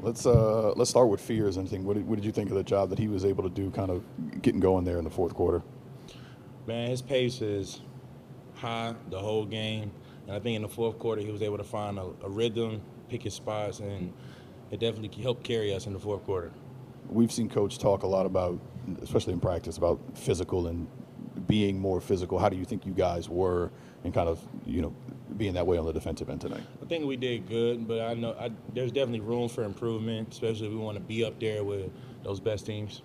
Let's start with fears and things. What did you think of the job that he was able to do, kind of getting going there in the fourth quarter? Man, his pace is high the whole game, and I think in the fourth quarter he was able to find a rhythm, pick his spots, and it definitely helped carry us in the fourth quarter. We've seen Coach talk a lot about, especially in practice, about physical and being more physical. How do you think you guys were and kind of, being that way on the defensive end tonight? I think we did good, but I know there's definitely room for improvement, especially if we want to be up there with those best teams.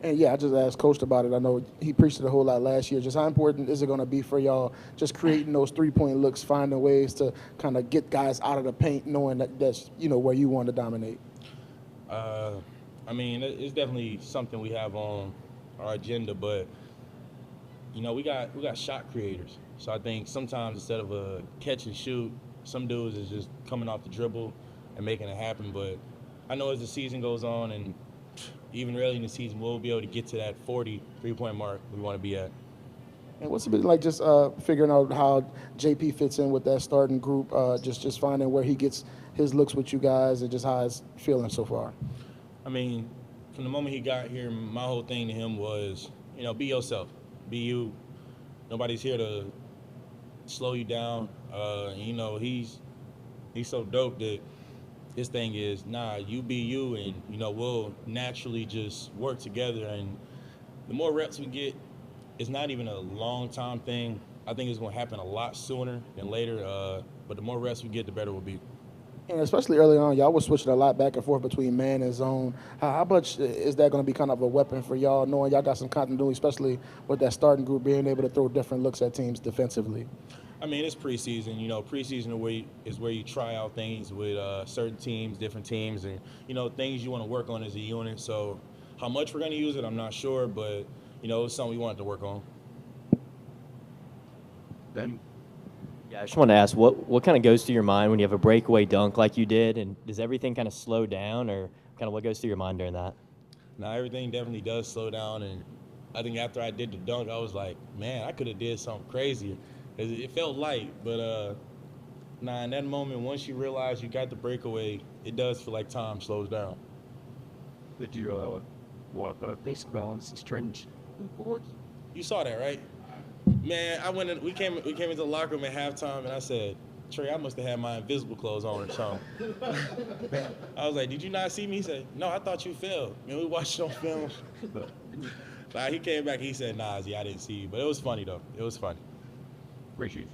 And yeah, I just asked Coach about it. I know he preached it a whole lot last year. Just how important is it going to be for y'all just creating those three-point looks, finding ways to kind of get guys out of the paint, knowing that that's where you want to dominate? I mean, it's definitely something we have on our agenda, but we got shot creators. So I think sometimes instead of a catch and shoot, some dudes is just coming off the dribble and making it happen. But I know as the season goes on and even early in the season, we'll be able to get to that 40 3-point mark we want to be at. And what's it been like just figuring out how JP fits in with that starting group, just finding where he gets his looks with you guys and just how it's feeling so far? I mean, from the moment he got here, my whole thing to him was, be yourself. Be you. Nobody's here to slow you down. He's so dope that his thing is, you be you, and, we'll naturally just work together. And the more reps we get, it's not even a long-time thing. I think it's going to happen a lot sooner than later. But the more reps we get, the better we'll be. And especially early on, y'all was switching a lot back and forth between man and zone. How much is that going to be kind of a weapon for y'all, knowing y'all got some continuity, especially with that starting group being able to throw different looks at teams defensively? I mean, it's preseason. Preseason is where you try out things with certain teams, different teams, and, things you want to work on as a unit. So how much we're going to use it, I'm not sure, but, it's something we wanted to work on. Ben? Yeah, I just want to ask, what kind of goes through your mind when you have a breakaway dunk like you did, and does everything kind of slow down, or kind of what goes through your mind during that? Now, everything definitely does slow down, and I think after I did the dunk, I was like, man, I could have did something crazier. It felt light, but in that moment, once you realize you got the breakaway, it does feel like time slows down. Did you what the base balance is trench? You saw that, right? Man, we came into the locker room at halftime, and I said, Trey, I must have had my invisible clothes on or something. I was like, did you not see me? He said, no, I thought you fell. Man, we watched it on film. He came back, he said, nah, Z, I didn't see you. But it was funny, though. It was funny. Appreciate it.